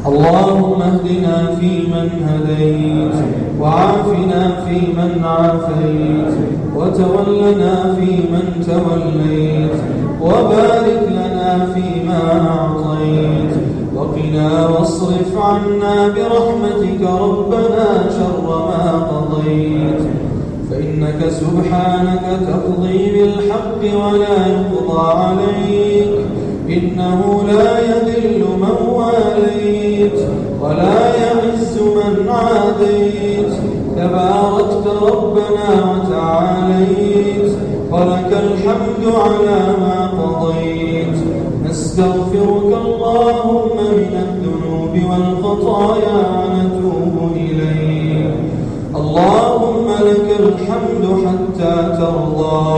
اللهم اهدنا فيمن هديت، وعافنا فيمن عافيت، وتولنا فيمن توليت، وبارك لنا فيما أعطيت، وقنا واصرف عنا برحمتك ربنا شر ما قضيت، فإنك سبحانك تقضي بالحق ولا يقضى عليك، إنه لا يذل من واليت ولا يعز من عاديت، تباركت ربنا وتعاليت، ولك الحمد على ما قضيت. نستغفرك اللهم من الذنوب والخطايا ونتوب إليك. اللهم لك الحمد حتى ترضى،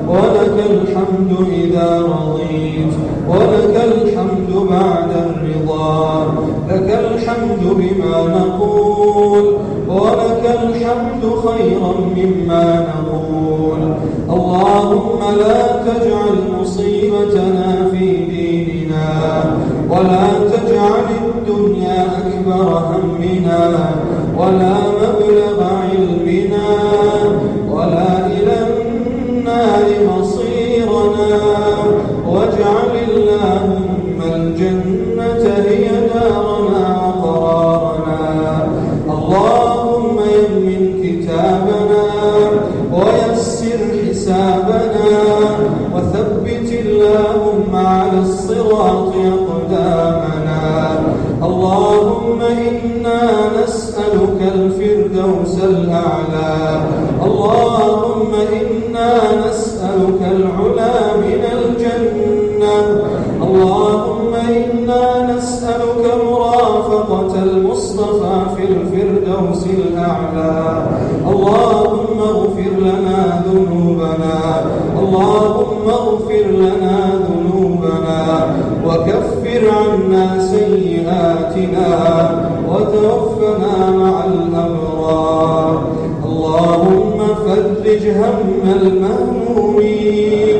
ولك الحمد إذا رضيت، ولك الحمد بعد الرضا، لك الحمد بما نقول، ولك الحمد خيرا مما نقول. اللهم لا تجعل مصيبتنا في ديننا، ولا تجعل الدنيا أكبر همنا، ولا مبلغ علمنا، ولا إلى النار مصيرنا، واجعل اللهم الجنة هي دارنا وقرارنا. اللهم يمن كتابنا ويسر حسابنا، وثبت اللهم على الصراط أقدامنا. اللهم إنا نسألك الفردوس الأعلى، اللهم إنا نسألك العلا من الجنة، اللهم إنا نسألك مرافقة المصطفى في الفردوس الأعلى. اللهم اغفر لنا ذنوبنا، اللهم اغفر لنا ذنوبنا، وكفر عنا سيئاتنا، وتوفنا مع الأبرار. اللهم فرج هم المهمومين،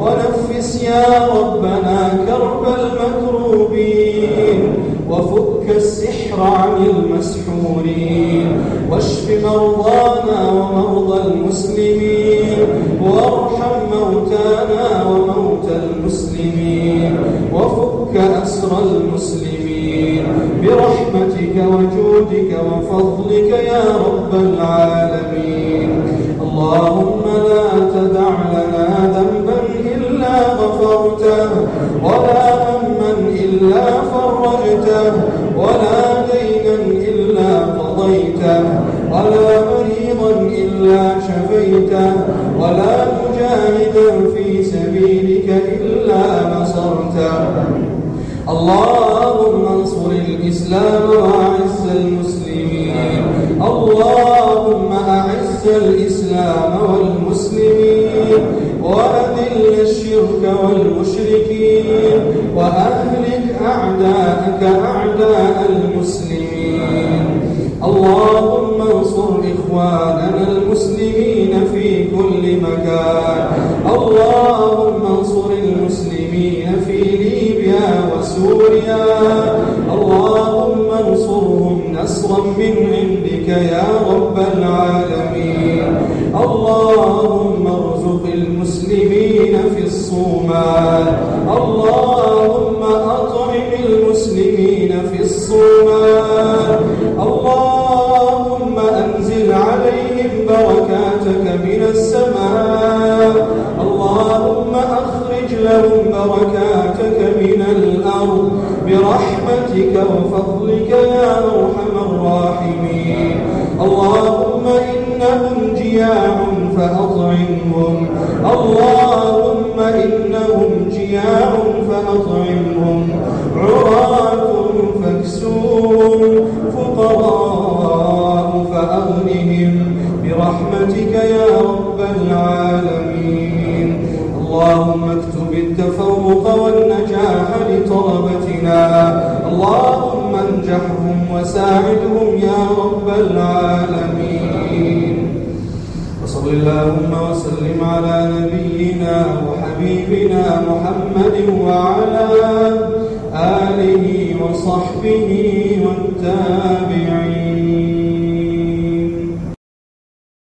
ونفس يا ربنا كرب المكروبين، وفك السحر عن المسحورين، واشف مرضانا ومرضى المسلمين، وارحم موتانا وموتى المسلمين، وفك أسر المسلمين برحمتك وجودك وفضلك يا رب العالمين. اللهم لا تدع لنا ذنبا إلا غفرته، ولا هما إلا فرجته، ولا دينا إلا قضيته، ولا مريضا إلا شفيته، ولا مجاهدا في سبيلك إلا نصرته. اللهم انصر الإسلام وأعز المسلمين، اللهم أعز الإسلام والمسلمين، وأذل الشرك والمشركين، وأهلك أعداءك أعداء المسلمين. اللهم انصر إخواننا المسلمين في كل مكان، اللهم انصر المسلمين في ليبيا وسوريا، اللهم انصرهم نصرا من عندك يا رب العالمين. اللهم ارزق المسلمين في الصومال، اللهم أطعم المسلمين في الصومال، اللهم أنزل عليهم بركاتك من السماء، اللهم أخرج لهم بركاتك من الأرض برحمتك وفضلك يا أرحم الراحمين. اللهم إنهم جياع فأطعمهم، اللهم إنهم جياع فأطعمهم، عراة فاكسوهم، فقراء فأغنهم برحمتك يا رب العالمين. اللهم اكتب التفوق والنجاح لطلبتنا، اللهم انجحهم وساعدهم يا رب العالمين. وصل اللهم وسلم على نبينا وحبيبنا محمد وعلى آله وصحبه وصحبه والتابعين